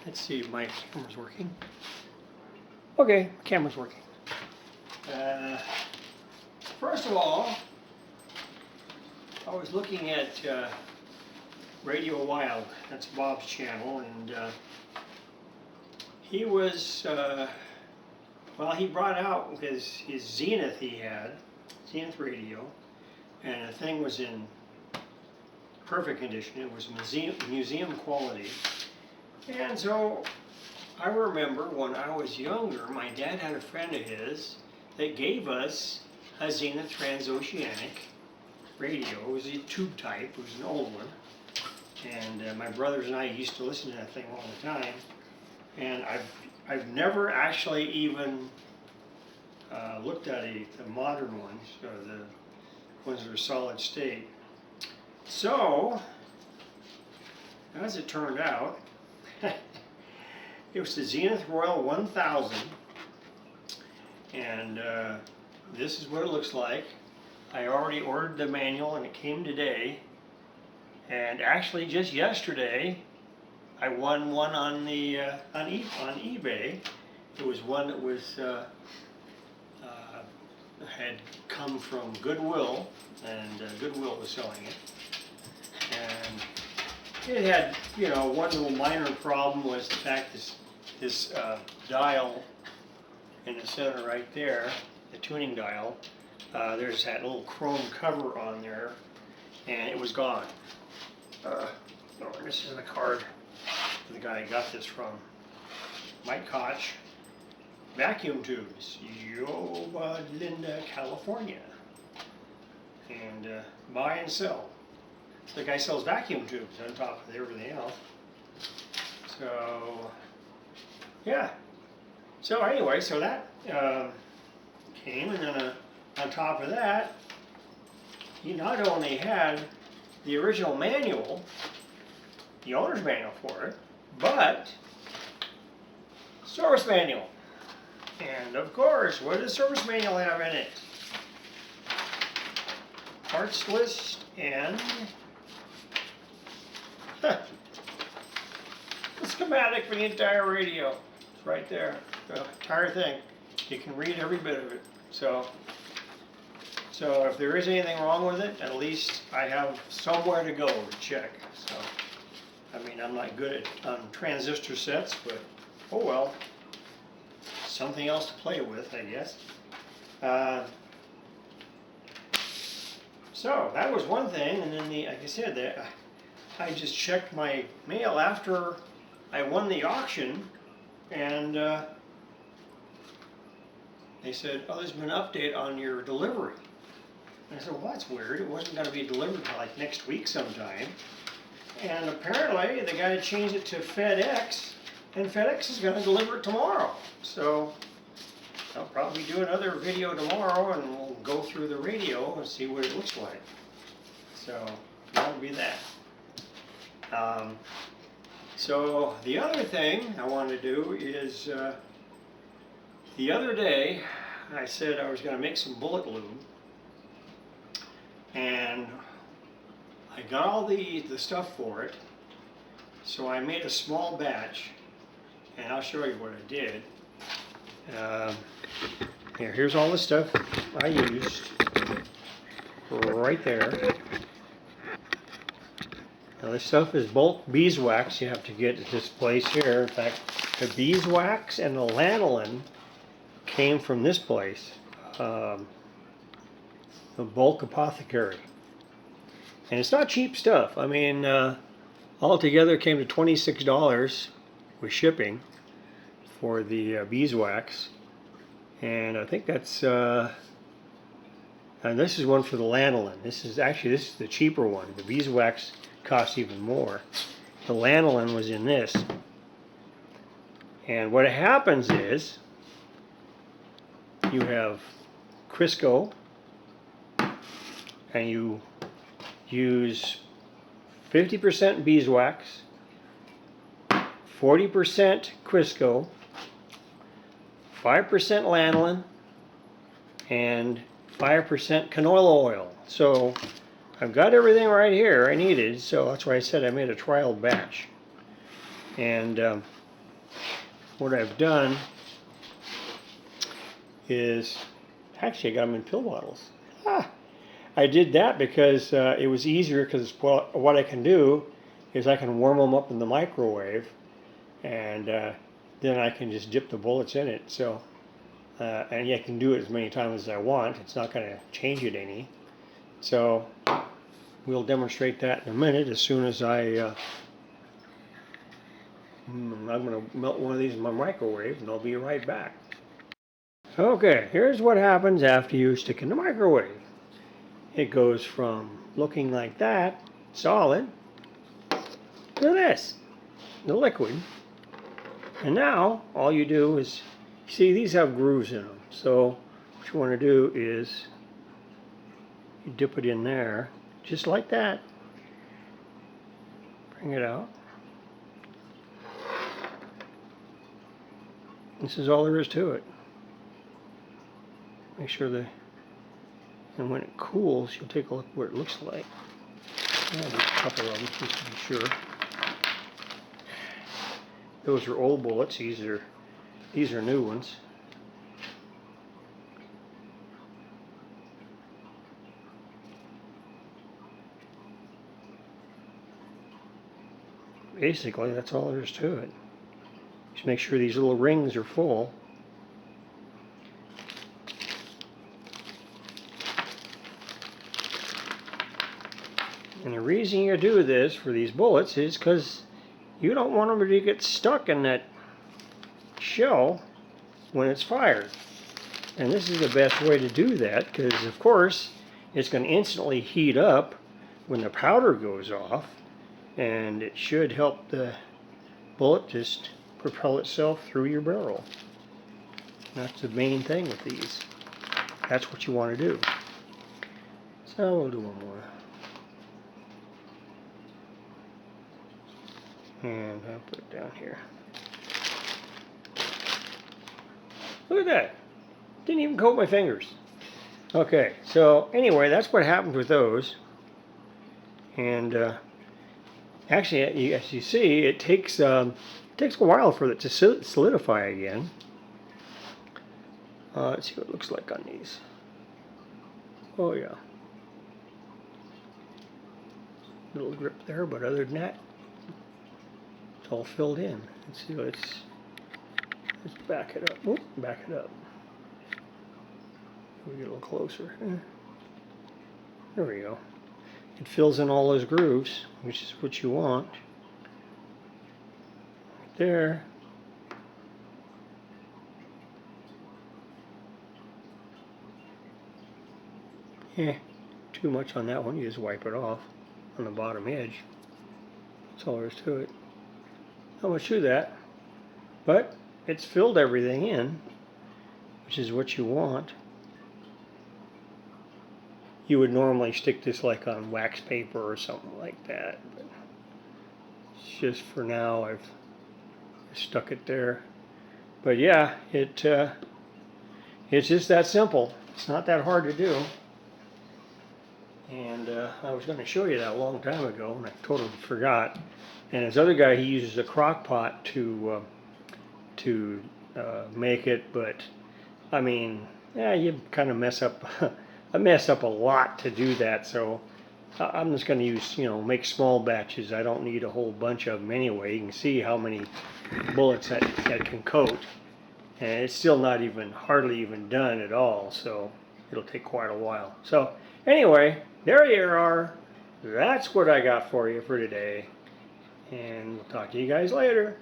Let's see if my camera's working. Okay, camera's working. First of all, I was looking at Radio Wild. That's Bob's channel, and he was, well, he brought out his Zenith he had, Zenith Radio, and the thing was in perfect condition. It was museum quality. And so I remember when I was younger, my dad had a friend of his that gave us a Zenith Trans-Oceanic radio. It was a tube type, it was an old one. And my brothers and I used to listen to that thing all the time. And I've never actually even looked at the modern ones, or the ones that are solid state. So, as it turned out, it was the Zenith Royal 1000, and this is what it looks like. I already ordered the manual and it came today, and actually just yesterday I won one on the on eBay. It was one that was had come from Goodwill, and Goodwill was selling it. And it had, you know, one little minor problem was the fact this dial in the center right there, the tuning dial, there's that little chrome cover on there, and it was gone. Oh, this is the card the guy I got this from. Mike Koch, vacuum tubes, Yuba Linda, California, and buy and sell. The guy sells vacuum tubes on top of everything else. So, yeah. So anyway, so that came, and then on top of that, he not only had the original manual, the owner's manual for it, but service manual. And of course, what does the service manual have in it? Parts list and the schematic for the entire radio. It's right there, the entire thing. You can read every bit of it. So if there is anything wrong with it, at least I have somewhere to go to check. So, I mean, I'm not good at transistor sets, but oh well. Something else to play with, I guess. So that was one thing, and then like I said, I just checked my mail after I won the auction, and they said, "Oh, there's been an update on your delivery." And I said, "Well, that's weird. It wasn't going to be delivered until like next week sometime." And apparently, the guy changed it to FedEx, and FedEx is going to deliver it tomorrow. So I'll probably do another video tomorrow, and we'll go through the radio and see what it looks like. So that'll be that. So the other thing I want to do is, the other day I said I was going to make some bullet lube, and I got all the stuff for it, so I made a small batch, and I'll show you what I did. Here's all the stuff I used right there. Now this stuff is bulk beeswax you have to get at this place here. In fact, the beeswax and the lanolin came from this place, the Bulk Apothecary. And it's not cheap stuff. I mean, altogether it came to $26 with shipping for the beeswax. And I think that's, and this is one for the lanolin. This is the cheaper one. The beeswax costs even more. The lanolin was in this. And what happens is, you have Crisco, and you use 50% beeswax, 40% Crisco, 5% lanolin, and 5% canola oil. So I've got everything right here I needed, so that's why I said I made a trial batch. And what I've done is, actually I got them in pill bottles. I did that because it was easier, because what I can do is I can warm them up in the microwave, and then I can just dip the bullets in it. So, and I can do it as many times as I want. It's not going to change it any. So we'll demonstrate that in a minute as soon as I'm going to melt one of these in my microwave, and I'll be right back. Okay, here's what happens after you stick in the microwave. It goes from looking like that, solid, to this, the liquid. And now all you do is, see, these have grooves in them. So what you want to do is you dip it in there, just like that. Bring it out. This is all there is to it. Make sure and when it cools, you'll take a look what it looks like. There's a couple of them just to be sure. Those are old bullets. These are new ones. Basically, that's all there is to it. Just make sure these little rings are full. And the reason you do this for these bullets is because you don't want them to get stuck in that shell when it's fired. And this is the best way to do that, because of course it's going to instantly heat up when the powder goes off, and it should help the bullet just propel itself through your barrel. That's the main thing with these. That's what you want to do. So we'll do one more. And I'll put it down here. Look at that. Didn't even coat my fingers. Okay, so anyway, that's what happens with those. And actually, as you see, it takes a while for it to solidify again. Let's see what it looks like on these. Oh yeah. Little grip there, but other than that, it's all filled in. Let's see, let's back it up. Oop, back it up. We get a little closer. There we go. It fills in all those grooves, which is what you want. Right there. Too much on that one. You just wipe it off on the bottom edge. That's all there is to it. Not much to that, but it's filled everything in, which is what you want. You would normally stick this like on wax paper or something like that, but it's just for now I've stuck it there. But yeah, it's just that simple. It's not that hard to do. And I was going to show you that a long time ago, and I totally forgot. And this other guy, he uses a crock pot to make it, but I mean, yeah, you kind of mess up. I mess up a lot to do that, so I'm just going to use, make small batches. I don't need a whole bunch of them anyway. You can see how many bullets that can coat, and it's still not even, hardly even done at all, so it'll take quite a while. So anyway, there you are. That's what I got for you for today, and we'll talk to you guys later.